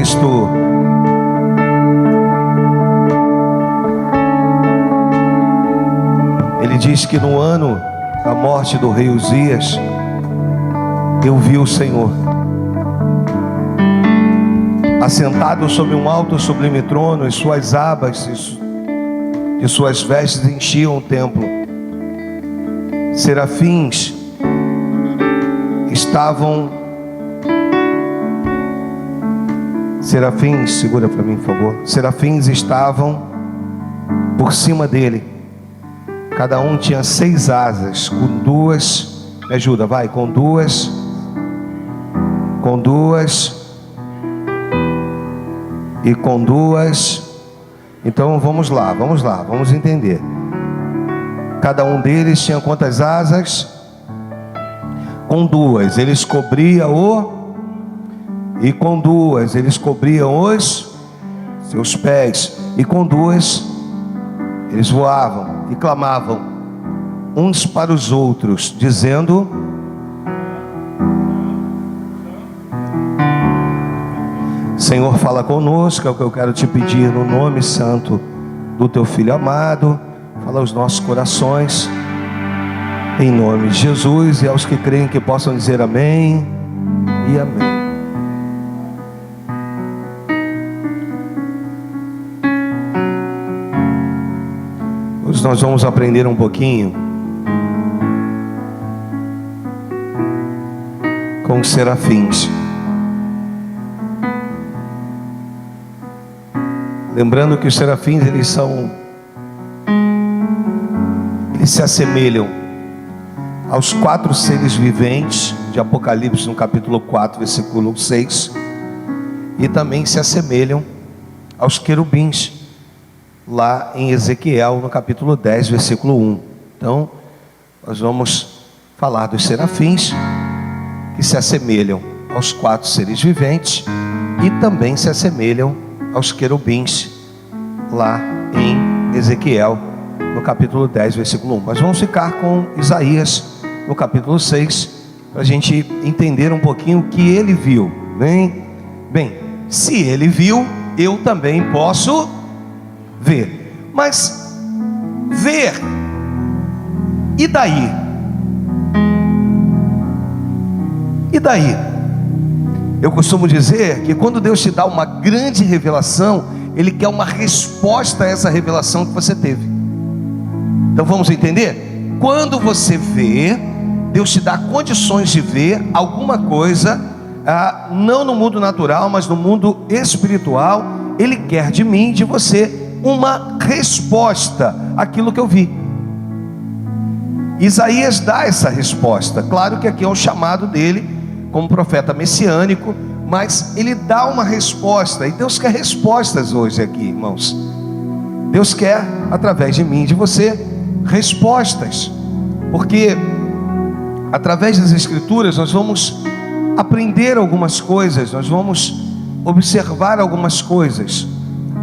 texto ele diz que no ano da morte do rei Uzias, eu vi o Senhor assentado sobre um alto sublime trono, e suas abas e suas vestes enchiam o templo. Serafins segura para mim, por favor. Serafins estavam por cima dele. Cada um tinha 6 asas, com duas, me ajuda, vai, com duas, e com duas. Então vamos lá, vamos entender. Cada um deles tinha quantas asas? Com duas, eles cobriam e com duas eles cobriam os seus pés, e com duas eles voavam e clamavam uns para os outros, dizendo: Senhor, fala conosco, é o que eu quero te pedir no nome santo do teu Filho amado. Fala aos nossos corações, em nome de Jesus, e aos que creem que possam dizer amém e amém. Hoje nós vamos aprender um pouquinho com os serafins. Lembrando que os serafins, eles se assemelham aos 4 seres viventes de Apocalipse, no capítulo 4, versículo 6, e também se assemelham aos querubins, lá em Ezequiel, no capítulo 10, versículo 1. Então, nós vamos falar dos serafins, que se assemelham aos 4 seres viventes, e também se assemelham aos querubins, lá em Ezequiel, no capítulo 10, versículo 1. Mas vamos ficar com Isaías, no capítulo 6, para a gente entender um pouquinho o que ele viu. Bem, se ele viu, eu também posso ver. Mas ver, e daí? E daí? Eu costumo dizer que quando Deus te dá uma grande revelação, Ele quer uma resposta a essa revelação que você teve. Então vamos entender? Quando você vê, Deus te dá condições de ver alguma coisa, não no mundo natural, mas no mundo espiritual. Ele quer de mim, de você, uma resposta àquilo que eu vi. Isaías dá essa resposta. Claro que aqui é um chamado dele como profeta messiânico, mas ele dá uma resposta, e Deus quer respostas hoje aqui, irmãos. Deus quer, através de mim e de você, respostas, porque através das Escrituras nós vamos aprender algumas coisas, nós vamos observar algumas coisas,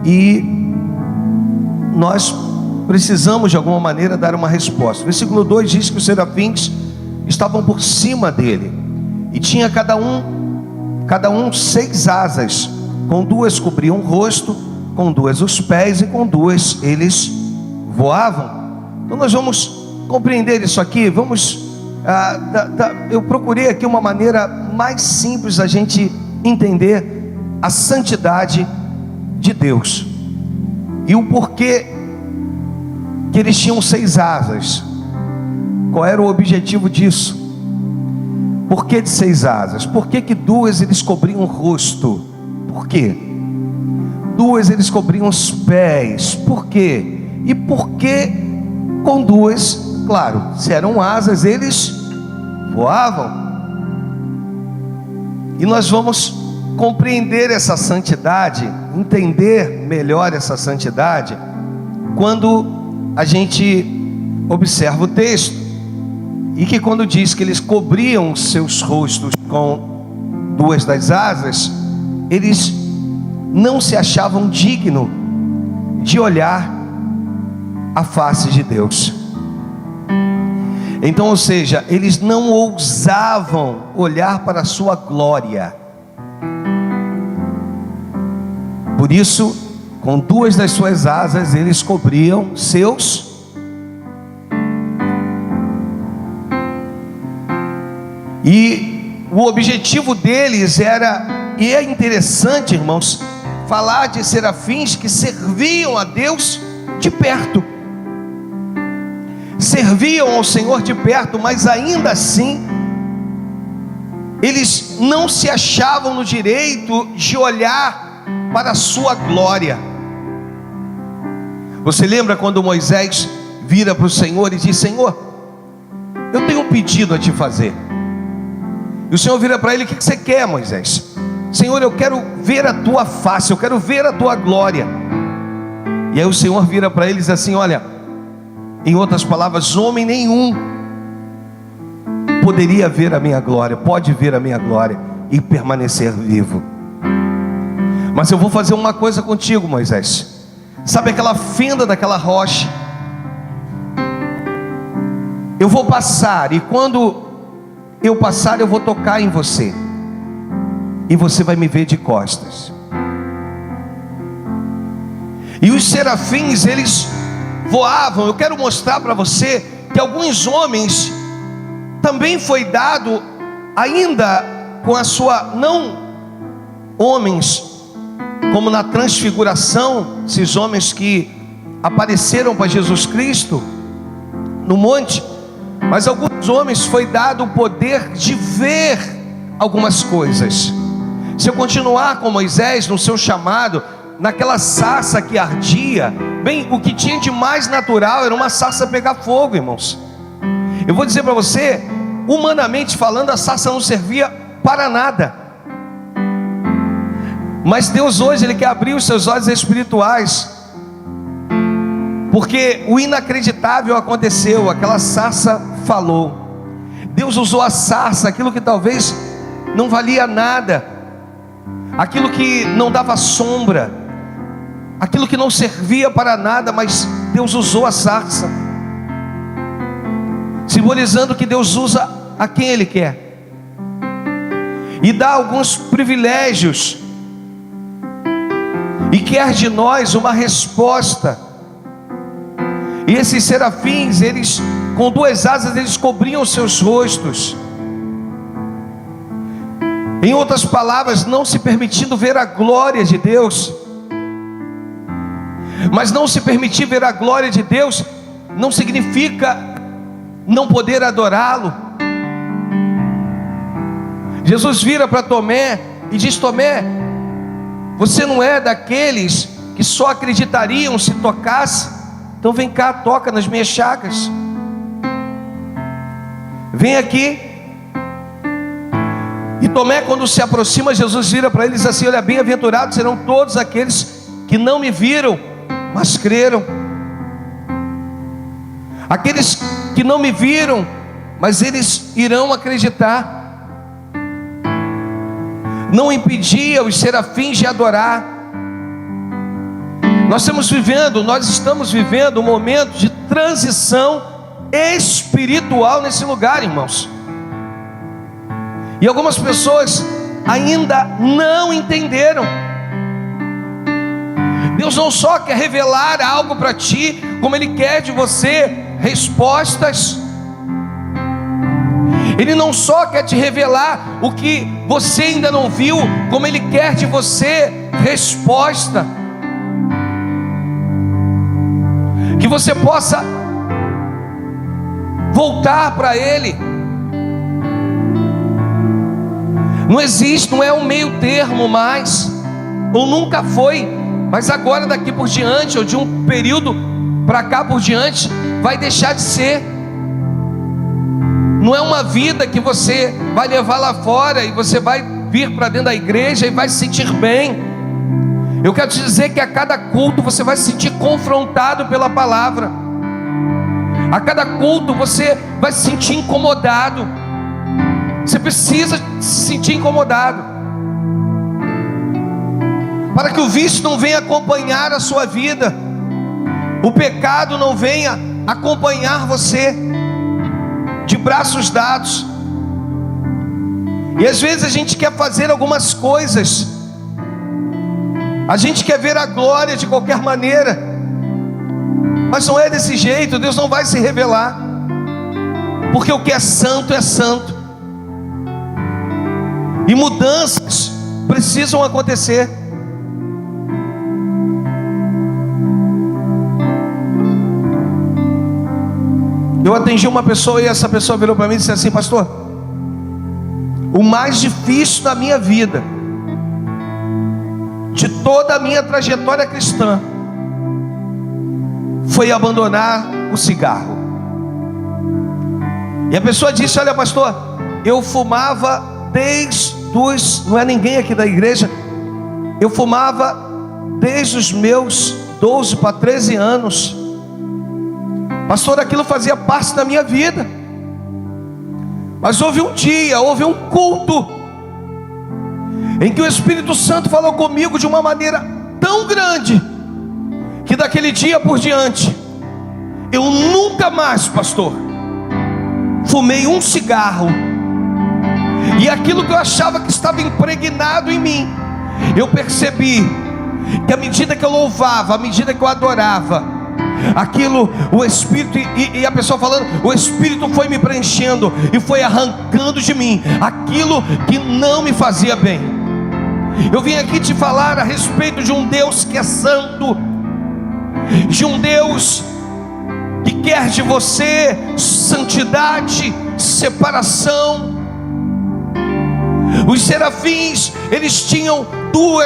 e nós precisamos de alguma maneira dar uma resposta. O versículo 2 diz que os serafins estavam por cima dele, e tinha cada um 6 asas, com 2 cobriam o rosto, com 2 os pés, e com 2 eles voavam. Então nós vamos compreender isso aqui. Eu procurei aqui uma maneira mais simples da gente entender a santidade de Deus e o porquê que eles tinham 6 asas. Qual era o objetivo disso? Por que de 6 asas? Por que 2 eles cobriam o rosto? Por quê? 2 eles cobriam os pés. Por quê? E por que com 2? Claro, se eram asas, eles voavam. E nós vamos compreender essa santidade, entender melhor essa santidade, quando a gente observa o texto, e que quando diz que eles cobriam seus rostos com 2 das asas, eles não se achavam dignos de olhar a face de Deus. Então, ou seja, eles não ousavam olhar para a sua glória. Por isso, com duas das suas asas, eles cobriam seus. E o objetivo deles era, e é interessante, irmãos, falar de serafins que serviam a Deus de perto, serviam ao Senhor de perto, mas ainda assim eles não se achavam no direito de olhar para a sua glória. Você lembra quando Moisés vira para o Senhor e diz: Senhor, eu tenho um pedido a te fazer. E o Senhor vira para ele: o que você quer, Moisés? Senhor, eu quero ver a tua face, eu quero ver a tua glória. E aí o Senhor vira para ele e diz assim: olha, em outras palavras, homem nenhum poderia ver a minha glória, pode ver a minha glória e permanecer vivo. Mas eu vou fazer uma coisa contigo, Moisés. Sabe aquela fenda daquela rocha? Eu vou passar, e quando eu passar, eu vou tocar em você, e você vai me ver de costas. E os serafins, eles voavam. Eu quero mostrar para você que alguns homens também foi dado, ainda com a sua, não homens como na transfiguração, esses homens que apareceram para Jesus Cristo no monte, mas alguns homens foi dado o poder de ver algumas coisas. Se eu continuar com Moisés no seu chamado, naquela sarça que ardia, bem, o que tinha de mais natural era uma sarça pegar fogo, irmãos. Eu vou dizer para você, humanamente falando, a sarça não servia para nada. Mas Deus hoje, Ele quer abrir os seus olhos espirituais, porque o inacreditável aconteceu, aquela sarça falou. Deus usou a sarça, aquilo que talvez não valia nada, aquilo que não dava sombra, aquilo que não servia para nada, mas Deus usou a sarça, simbolizando que Deus usa a quem Ele quer, e dá alguns privilégios, e quer de nós uma resposta. E esses serafins, eles com duas asas, eles cobriam seus rostos, em outras palavras, não se permitindo ver a glória de Deus. Mas não se permitir ver a glória de Deus não significa não poder adorá-lo. Jesus vira para Tomé e diz: Tomé, você não é daqueles que só acreditariam se tocasse? Então vem cá, toca nas minhas chagas. Vem aqui. E Tomé, quando se aproxima, Jesus vira para ele e diz assim: olha, bem-aventurados serão todos aqueles que não me viram, mas creram. Aqueles que não me viram, mas eles irão acreditar. Não impedia os serafins de adorar. Nós estamos vivendo um momento de transição espiritual nesse lugar, irmãos. E algumas pessoas ainda não entenderam. Deus não só quer revelar algo para ti, como Ele quer de você respostas. Ele não só quer te revelar o que você ainda não viu, como Ele quer de você resposta. Que você possa voltar para Ele. Não existe, não é um meio termo mais, ou nunca foi, mas agora daqui por diante, ou de um período para cá por diante, vai deixar de ser. Não é uma vida que você vai levar lá fora e você vai vir para dentro da igreja e vai se sentir bem. Eu quero te dizer que a cada culto você vai se sentir confrontado pela palavra. A cada culto você vai se sentir incomodado. Você precisa se sentir incomodado, para que o vício não venha acompanhar a sua vida, o pecado não venha acompanhar você de braços dados. E às vezes a gente quer fazer algumas coisas, A gente quer ver a glória de qualquer maneira, mas não é desse jeito. Deus não vai se revelar, porque o que é santo é santo, e mudanças precisam acontecer. Eu atendi uma pessoa e essa pessoa virou para mim e disse assim: pastor, o mais difícil da minha vida, de toda a minha trajetória cristã, foi abandonar o cigarro. E a pessoa disse: olha, pastor, eu fumava desde os... não é ninguém aqui da igreja, eu fumava desde os meus 12 para 13 anos. Pastor, aquilo fazia parte da minha vida. Mas houve um dia, houve um culto, em que o Espírito Santo falou comigo de uma maneira tão grande, que daquele dia por diante, eu nunca mais, pastor, fumei um cigarro. E aquilo que eu achava que estava impregnado em mim, eu percebi que à medida que eu louvava, à medida que eu adorava, aquilo, o Espírito, e a pessoa falando, o Espírito foi me preenchendo e foi arrancando de mim aquilo que não me fazia bem. Eu vim aqui te falar a respeito de um Deus que é santo, de um Deus que quer de você santidade, separação. Os serafins, eles tinham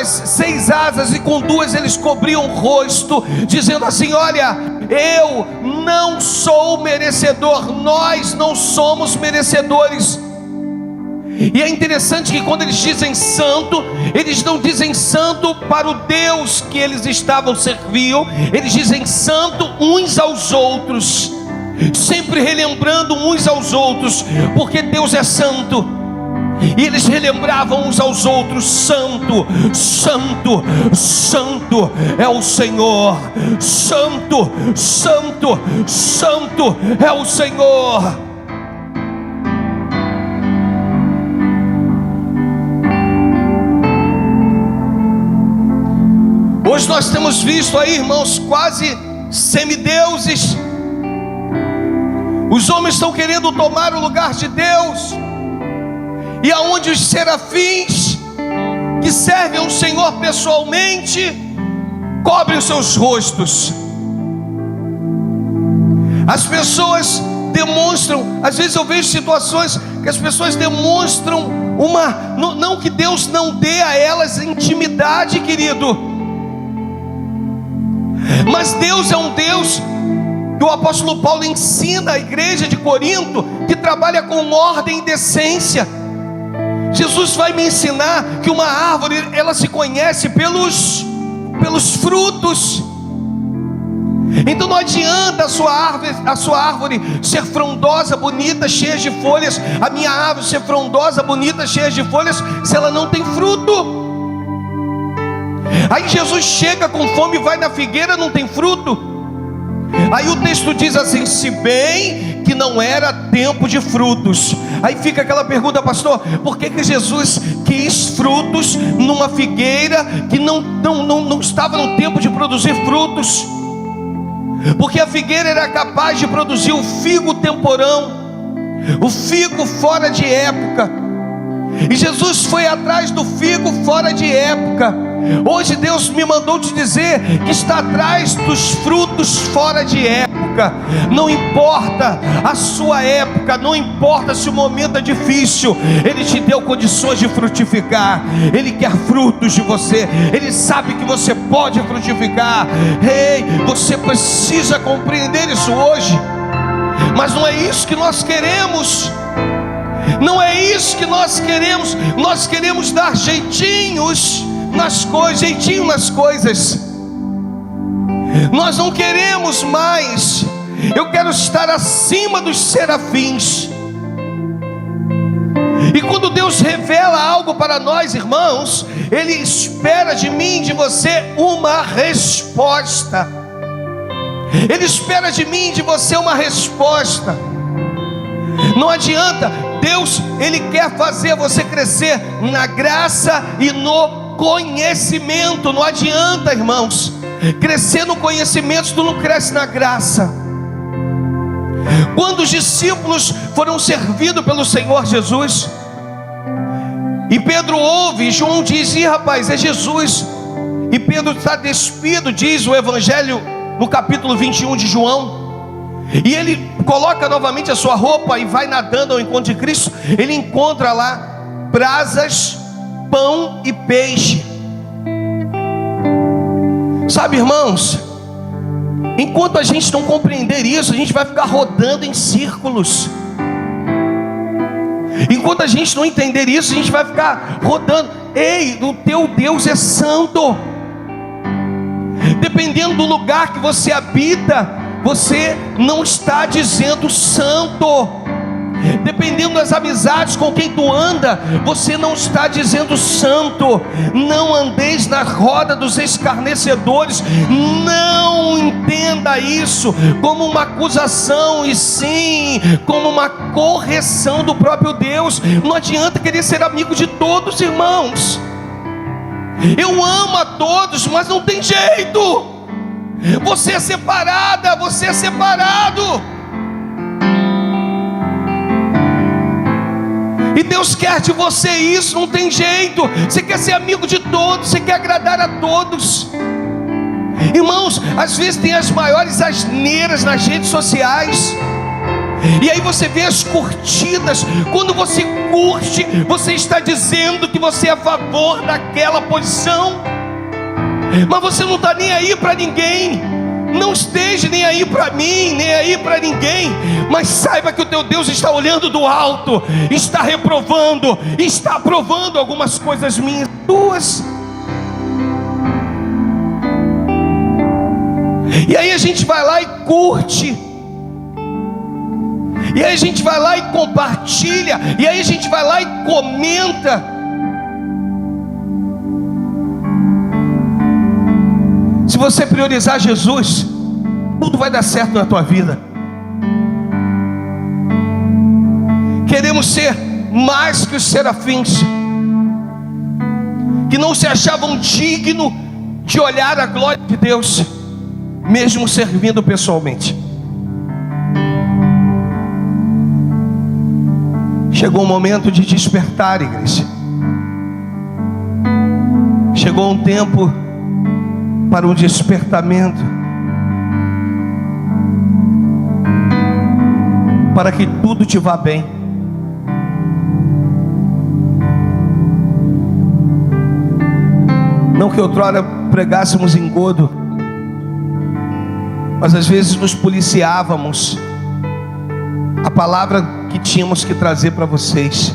6 asas, e com 2 eles cobriam o rosto, dizendo assim: olha, eu não sou merecedor, nós não somos merecedores. E é interessante que quando eles dizem santo, eles não dizem santo para o Deus que eles estavam servindo, eles dizem santo uns aos outros, sempre relembrando uns aos outros, porque Deus é santo. E eles relembravam uns aos outros: santo, santo, santo é o Senhor, santo, santo, santo é o Senhor. Hoje nós temos visto aí, irmãos, quase semideuses. Os homens estão querendo tomar o lugar de Deus, e aonde os serafins, que servem ao Senhor pessoalmente, cobrem os seus rostos. As pessoas demonstram, às vezes eu vejo situações que as pessoas demonstram não que Deus não dê a elas intimidade, querido, mas Deus é um Deus que o apóstolo Paulo ensina à igreja de Corinto, que trabalha com ordem e decência. Jesus vai me ensinar que uma árvore, ela se conhece pelos frutos. Então não adianta a sua árvore ser frondosa, bonita, cheia de folhas, a minha árvore ser frondosa, bonita, cheia de folhas, se ela não tem fruto. Aí Jesus chega com fome, vai na figueira, não tem fruto. Aí o texto diz assim: se bem que não era tempo de frutos. Aí fica aquela pergunta: pastor, por que Jesus quis frutos numa figueira que não estava no tempo de produzir frutos? Porque a figueira era capaz de produzir o figo temporão, o figo fora de época, e Jesus foi atrás do figo fora de época. Hoje Deus me mandou te dizer que está atrás dos frutos fora de época. Não importa a sua época, não importa se o momento é difícil, Ele te deu condições de frutificar. Ele quer frutos de você, Ele sabe que você pode frutificar. Ei, você precisa compreender isso hoje. Mas não é isso que nós queremos. Não é isso que nós queremos. Nós queremos dar jeitinhos nas coisas. Nós não queremos mais. Eu quero estar acima dos serafins. E quando Deus revela algo para nós, irmãos, Ele espera de mim, de você, uma resposta. Ele espera de mim, de você, uma resposta. Não adianta. Deus, Ele quer fazer você crescer na graça e no conhecimento. Não adianta, irmãos, crescer no conhecimento se tu não cresce na graça. Quando os discípulos foram servidos pelo Senhor Jesus, e Pedro ouve, e João diz: ih, rapaz, é Jesus. E Pedro está despido, diz o Evangelho no capítulo 21 de João. E ele coloca novamente a sua roupa e vai nadando ao encontro de Cristo. Ele encontra lá brasas, pão e peixe. Sabe, irmãos, enquanto a gente não compreender isso, a gente vai ficar rodando em círculos. Enquanto a gente não entender isso, a gente vai ficar rodando. Ei, o teu Deus é santo. Dependendo do lugar que você habita, você não está dizendo santo. Dependendo das amizades com quem tu anda, você não está dizendo santo. Não andeis na roda dos escarnecedores. Não entenda isso como uma acusação, e sim como uma correção do próprio Deus. Não adianta querer ser amigo de todos, irmãos. Eu amo a todos, mas não tem jeito. Você é separada, você é separado. E Deus quer de você isso, não tem jeito. Você quer ser amigo de todos, você quer agradar a todos. Irmãos, às vezes tem as maiores asneiras nas redes sociais. E aí você vê as curtidas. Quando você curte, você está dizendo que você é a favor daquela posição. Mas você não está nem aí para ninguém. Não esteja nem aí para mim, nem aí para ninguém. Mas saiba que o teu Deus está olhando do alto, está reprovando, está aprovando algumas coisas minhas, tuas. E aí a gente vai lá e curte. E aí a gente vai lá e compartilha. E aí a gente vai lá e comenta. Se você priorizar Jesus, tudo vai dar certo na tua vida. Queremos ser mais que os serafins, que não se achavam dignos de olhar a glória de Deus, mesmo servindo pessoalmente. Chegou o momento de despertar, igreja. Chegou um tempo para um despertamento, para que tudo te vá bem. Não que outrora pregássemos engodo, mas às vezes nos policiávamos a palavra que tínhamos que trazer para vocês.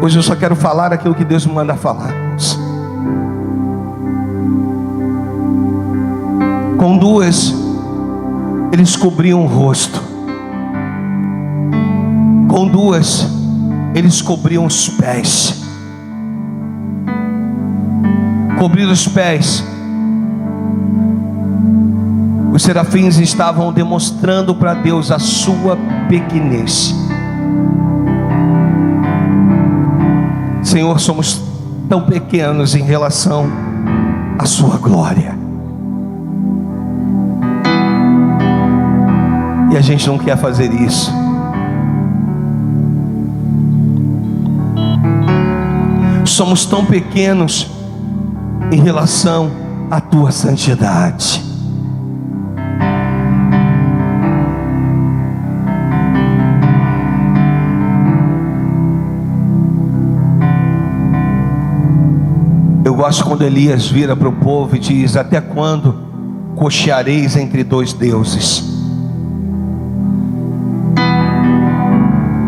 Hoje eu só quero falar aquilo que Deus me manda falar. Com duas, eles cobriam o rosto. Com duas, eles cobriam os pés. Cobrir os pés. Os serafins estavam demonstrando para Deus a sua pequenez. Senhor, somos tão pequenos em relação à sua glória. E a gente não quer fazer isso. Somos tão pequenos em relação à tua santidade. Eu gosto quando Elias vira para o povo e diz: até quando cocheareis entre dois deuses?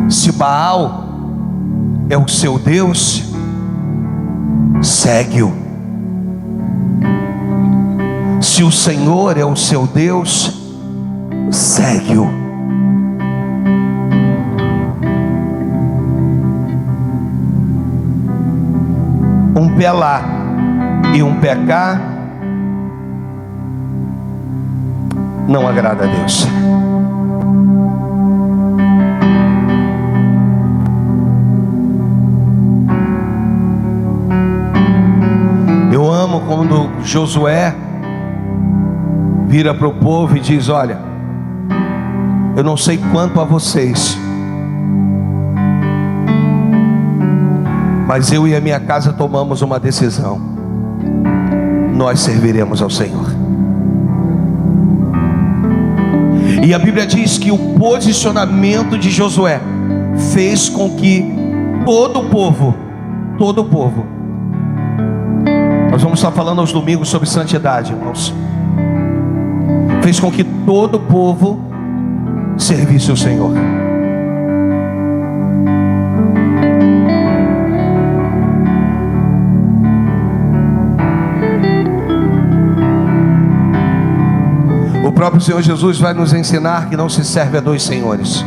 Se Baal é o seu Deus, segue-o. Se o Senhor é o seu Deus, segue-o. Um pé lá e um pé cá não agrada a Deus. Josué vira para o povo e diz: olha, eu não sei quanto a vocês, mas eu e a minha casa tomamos uma decisão: nós serviremos ao Senhor. E a Bíblia diz que o posicionamento de Josué fez com que todo o povo, nós vamos estar falando aos domingos sobre santidade, irmãos, fez com que todo o povo servisse ao Senhor. O próprio Senhor Jesus vai nos ensinar que não se serve a dois senhores,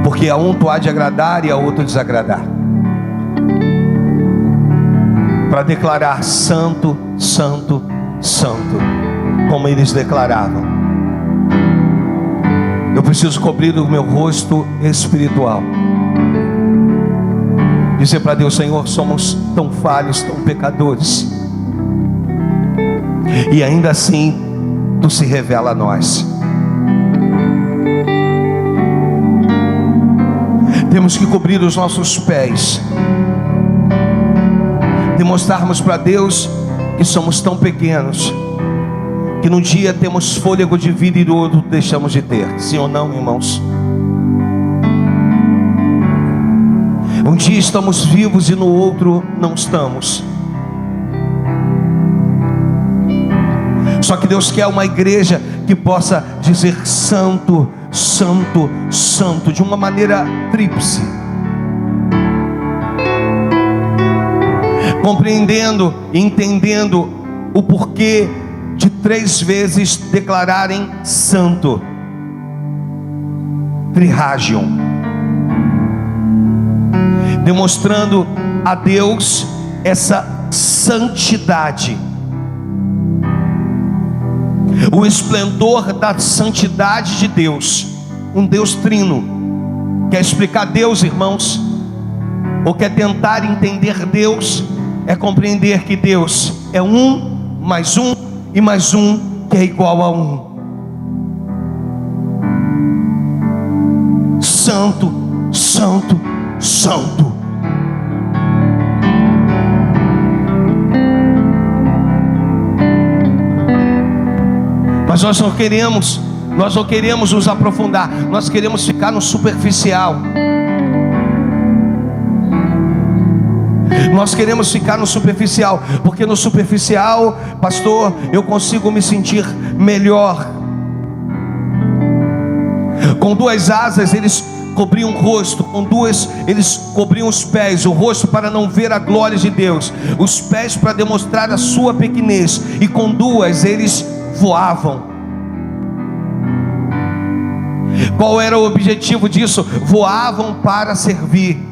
porque a um tu há de agradar e a outro desagradar, para declarar santo, santo, santo, como eles declaravam. Eu preciso cobrir o meu rosto espiritual, dizer para Deus: Senhor, somos tão falhos, tão pecadores, e ainda assim Tu se revela a nós. Temos que cobrir os nossos pés, demonstrarmos para Deus que somos tão pequenos, que num dia temos fôlego de vida e no outro deixamos de ter. Sim ou não, irmãos? Um dia estamos vivos e no outro não estamos. Só que Deus quer uma igreja que possa dizer santo, santo, santo, de uma maneira tríplice, compreendendo e entendendo o porquê de 3 vezes declararem santo. Trihagion, demonstrando a Deus essa santidade, o esplendor da santidade de Deus, um Deus trino. Quer explicar Deus, irmãos? Ou quer tentar entender Deus? É compreender que Deus é um, mais um e mais um, que é igual a um. Santo, santo, santo. Mas nós não queremos nos aprofundar, nós queremos ficar no superficial. Nós queremos ficar no superficial, porque no superficial, pastor, eu consigo me sentir melhor. Com 2 asas eles cobriam o rosto, com 2 eles cobriam os pés, o rosto para não ver a glória de Deus, os pés para demonstrar a sua pequenez, e com 2 eles voavam. Qual era o objetivo disso? Voavam para servir.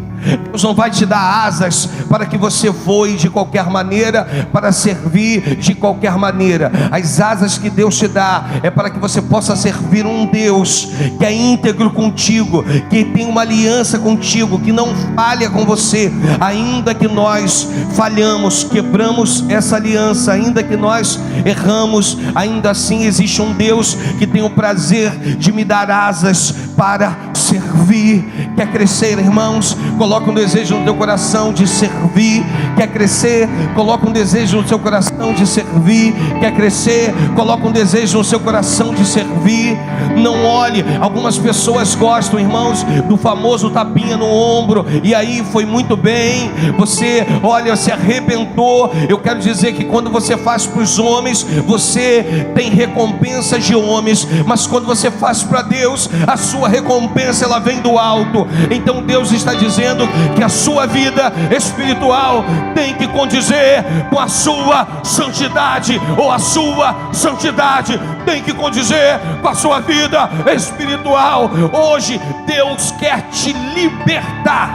Deus não vai te dar asas para que você voe de qualquer maneira, para servir de qualquer maneira. As asas que Deus te dá é para que você possa servir um Deus que é íntegro contigo, que tem uma aliança contigo, que não falha com você. Ainda que nós falhamos, quebramos essa aliança, ainda que nós erramos, ainda assim existe um Deus que tem o prazer de me dar asas para servir. Quer crescer, irmãos? Coloca um desejo no teu coração de servir. Quer crescer? Coloca um desejo no seu coração de servir. Quer crescer? Coloca um desejo no seu coração de servir. Não olhe, algumas pessoas gostam, irmãos, do famoso tapinha no ombro, e aí foi muito bem, você, olha, se arrebentou. Eu quero dizer que quando você faz para os homens, você tem recompensas de homens, mas quando você faz para Deus, a sua recompensa ela vem do alto. Então Deus está dizendo que a sua vida espiritual tem que condizer com a sua santidade, ou a sua santidade tem que condizer com a sua vida espiritual. Hoje Deus quer te libertar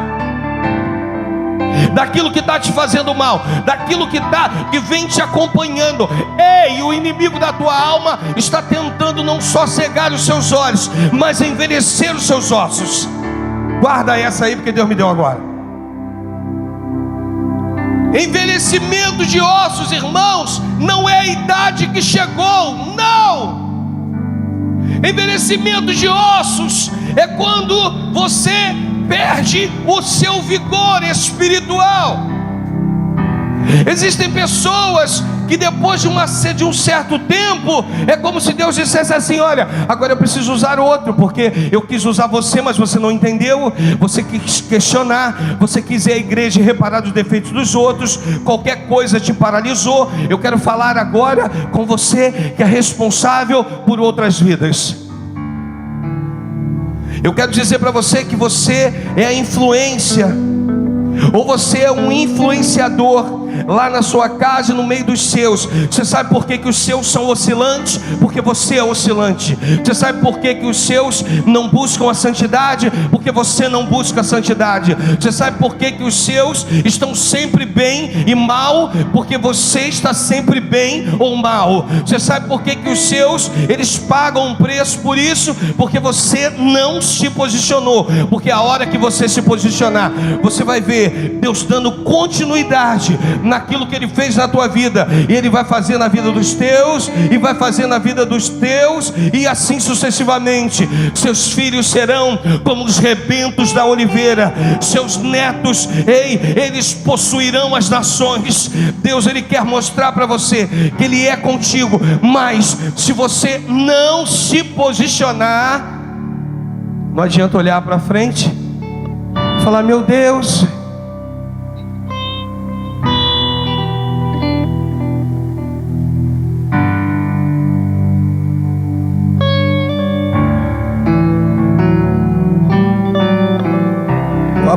daquilo que está te fazendo mal, daquilo que vem te acompanhando. Ei, o inimigo da tua alma está tentando não só cegar os seus olhos, mas envelhecer os seus ossos. Guarda essa aí, porque Deus me deu agora. Envelhecimento de ossos, irmãos, não é a idade que chegou, não. Envelhecimento de ossos é quando você perde o seu vigor espiritual. Existem pessoas que depois de um certo tempo, é como se Deus dissesse assim: olha, agora eu preciso usar outro, porque eu quis usar você, mas você não entendeu, você quis questionar, você quis ir à igreja e reparar dos defeitos dos outros, qualquer coisa te paralisou. Eu quero falar agora com você que é responsável por outras vidas. Eu quero dizer para você que você é a influência, ou você é um influenciador lá na sua casa e no meio dos seus. Você sabe por que os seus são oscilantes? Porque você é oscilante. Você sabe por que os seus não buscam a santidade? Porque você não busca a santidade. Você sabe por que os seus estão sempre bem e mal? Porque você está sempre bem ou mal. Você sabe por que os seus, eles pagam um preço por isso? Porque você não se posicionou. Porque a hora que você se posicionar, você vai ver Deus dando continuidade naquilo que Ele fez na tua vida, e Ele vai fazer na vida dos teus, e vai fazer na vida dos teus, e assim sucessivamente. Seus filhos serão como os rebentos da oliveira, seus netos, eles possuirão as nações. Deus, Ele quer mostrar para você que Ele é contigo, mas se você não se posicionar, não adianta olhar para frente e falar: meu Deus,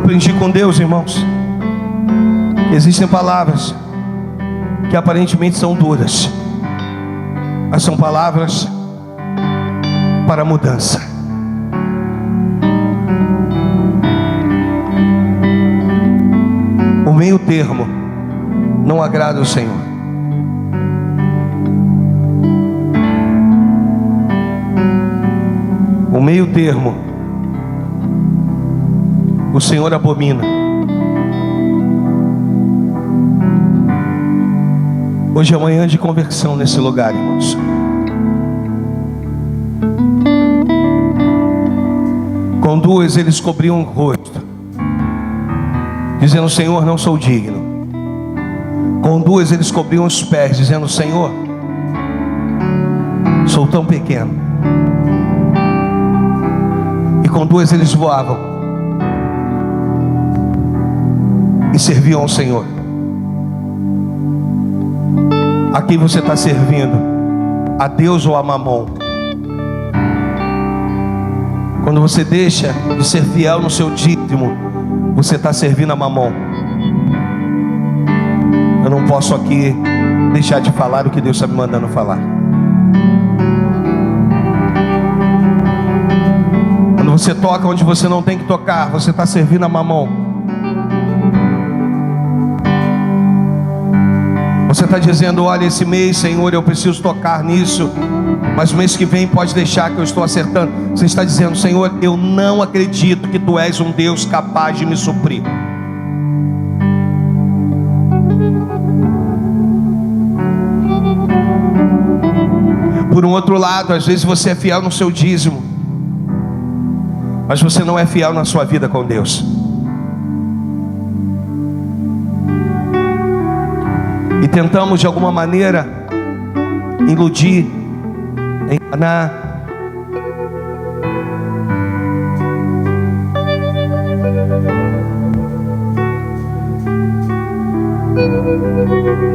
aprendi com Deus, irmãos, que existem palavras que aparentemente são duras, mas são palavras para mudança. O meio termo não agrada ao Senhor. O meio termo o Senhor abomina. Hoje é manhã de conversão nesse lugar, irmãos. Com duas eles cobriam o rosto, dizendo: Senhor, não sou digno. Com duas eles cobriam os pés, dizendo: Senhor, sou tão pequeno. E com duas eles voavam e serviam ao Senhor. A quem você está servindo? A Deus ou a Mamon? Quando você deixa de ser fiel no seu dízimo, você está servindo a Mamon. Eu não posso aqui deixar de falar o que Deus está me mandando falar. Quando você toca onde você não tem que tocar, você está servindo a Mamon. Você está dizendo: olha, esse mês, Senhor, eu preciso tocar nisso, mas o mês que vem pode deixar que eu estou acertando. Você está dizendo: Senhor, eu não acredito que Tu és um Deus capaz de me suprir. Por um outro lado, às vezes você é fiel no seu dízimo, mas você não é fiel na sua vida com Deus. E tentamos de alguma maneira iludir, enganar.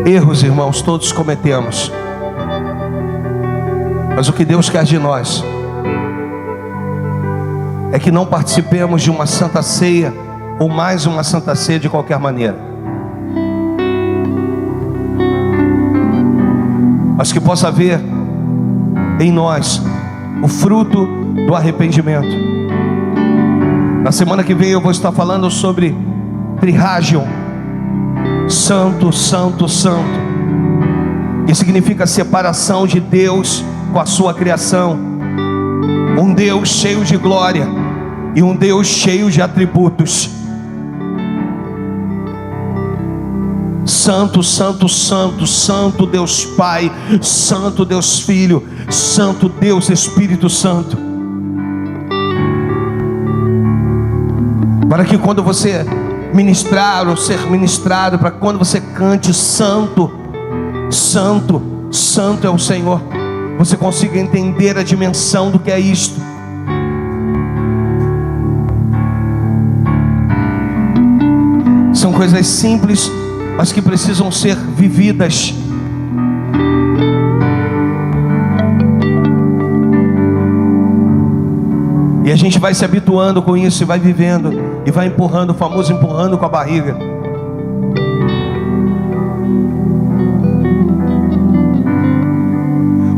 Erros, irmãos, todos cometemos. Mas o que Deus quer de nós é que não participemos de uma santa ceia, ou mais uma santa ceia de qualquer maneira, mas que possa haver em nós o fruto do arrependimento. Na semana que vem eu vou estar falando sobre Trihagion, santo, santo, santo, que significa separação de Deus com a sua criação. Um Deus cheio de glória e um Deus cheio de atributos. Santo, santo, santo, santo Deus Pai, santo Deus Filho, santo Deus Espírito Santo. Para que quando você ministrar ou ser ministrado, para quando você cante santo, santo, santo é o Senhor, você consiga entender a dimensão do que é isto. São coisas simples, mas que precisam ser vividas. E a gente vai se habituando com isso e vai vivendo, e vai empurrando, o famoso empurrando com a barriga.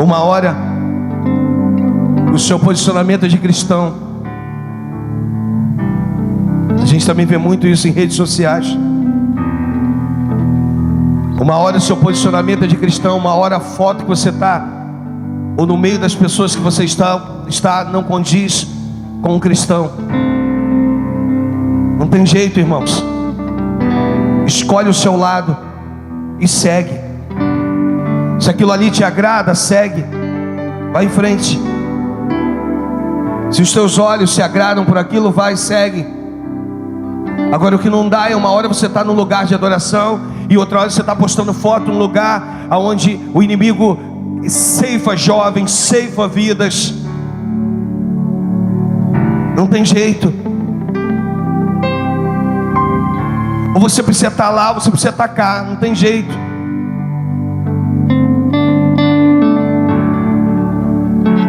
Uma hora, o seu posicionamento de cristão, a gente também vê muito isso em redes sociais. Uma hora o seu posicionamento é de cristão, uma hora a foto que você está, ou no meio das pessoas que você está não condiz com um cristão. Não tem jeito, irmãos. Escolhe o seu lado e segue. Se aquilo ali te agrada, segue. Vai em frente. Se os teus olhos se agradam por aquilo, vai e segue. Agora o que não dá é uma hora você está num lugar de adoração e outra hora você está postando foto num lugar onde o inimigo ceifa jovens, ceifa vidas. Não tem jeito. Ou você precisa estar lá, ou você precisa estar cá. Não tem jeito.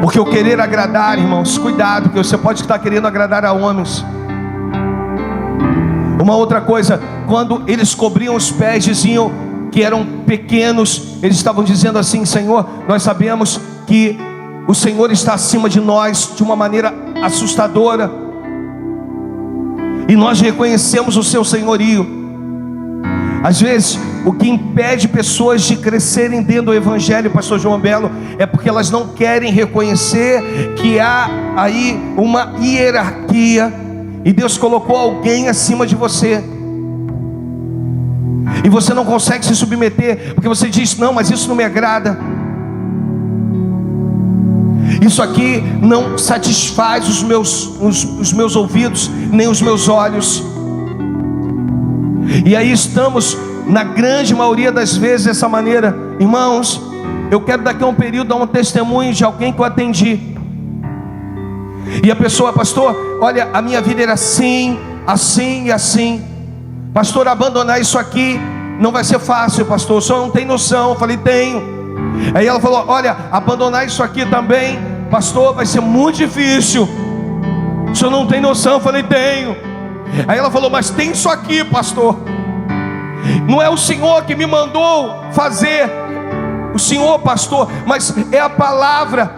Porque o querer agradar, irmãos, cuidado, porque você pode estar querendo agradar a homens. Uma outra coisa, quando eles cobriam os pés, diziam que eram pequenos, eles estavam dizendo assim: Senhor, nós sabemos que o Senhor está acima de nós de uma maneira assustadora, e nós reconhecemos o seu senhorio. Às vezes, o que impede pessoas de crescerem dentro do Evangelho, pastor João Belo, é porque elas não querem reconhecer que há aí uma hierarquia, e Deus colocou alguém acima de você, e você não consegue se submeter, porque você diz: não, mas isso não me agrada, isso aqui não satisfaz os meus ouvidos, nem os meus olhos. E aí estamos, na grande maioria das vezes, dessa maneira. Irmãos, eu quero daqui a um período dar um testemunho de alguém que eu atendi. E a pessoa: pastor, olha, a minha vida era assim, assim e assim. Pastor, abandonar isso aqui não vai ser fácil, pastor, o senhor não tem noção. Eu falei: tenho. Aí ela falou: olha, abandonar isso aqui também, pastor, vai ser muito difícil. O senhor não tem noção. Eu falei: tenho. Aí ela falou: mas tem isso aqui, pastor. Não é o Senhor que me mandou fazer, o Senhor, pastor, mas é a palavra.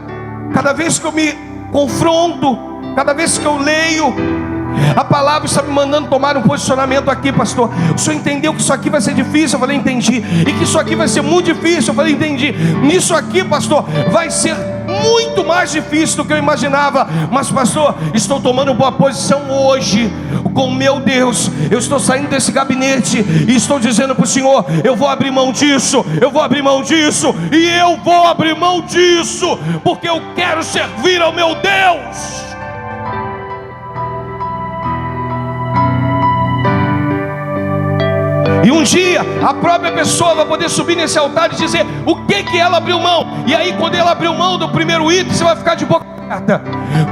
Cada vez que eu me confronto, cada vez que eu leio, a palavra está me mandando tomar um posicionamento aqui, pastor. O senhor entendeu que isso aqui vai ser difícil? Eu falei: entendi. E que isso aqui vai ser muito difícil? Eu falei: entendi. Nisso aqui, pastor, vai ser muito mais difícil do que eu imaginava, mas pastor, estou tomando boa posição hoje com meu Deus. Eu estou saindo desse gabinete e estou dizendo para o Senhor: eu vou abrir mão disso, eu vou abrir mão disso, e eu vou abrir mão disso, porque eu quero servir ao meu Deus. E um dia a própria pessoa vai poder subir nesse altar e dizer o que ela abriu mão. E aí, quando ela abriu mão do primeiro item, você vai ficar de boca aberta.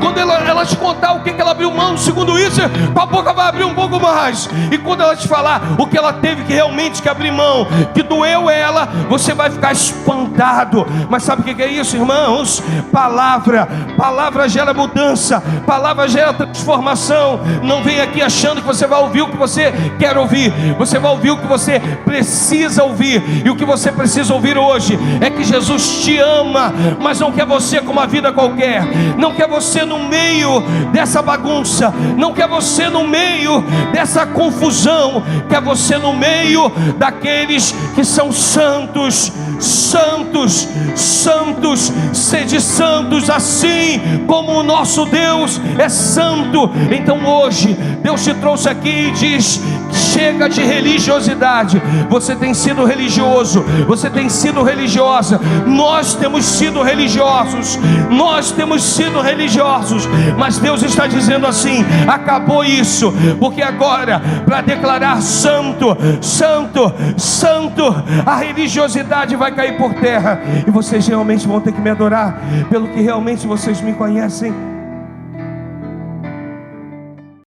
Quando ela te contar o que ela abriu mão do segundo item, a boca vai abrir um pouco mais. E quando ela te falar o que ela teve que realmente que abrir mão, que doeu ela, você vai ficar espantado. Mas sabe o que é isso, irmãos? Palavra gera mudança, palavra gera transformação. Não vem aqui achando que você vai ouvir o que você quer ouvir. Você vai ouvir o que você precisa ouvir. E o que você precisa ouvir hoje é que Jesus te ama, mas não quer você com uma vida qualquer. não quer você no meio dessa bagunça, não quer você no meio dessa confusão, quer você no meio daqueles que são santos. Santos, santos, sede santos, assim como o nosso Deus é santo. Então hoje Deus te trouxe aqui e diz: chega de religiosidade. Você tem sido religioso, você tem sido religiosa, nós temos sido religiosos, mas Deus está dizendo assim: acabou isso, porque agora, para declarar santo, santo, santo, a religiosidade vai cair por terra, e vocês realmente vão ter que me adorar pelo que realmente vocês me conhecem.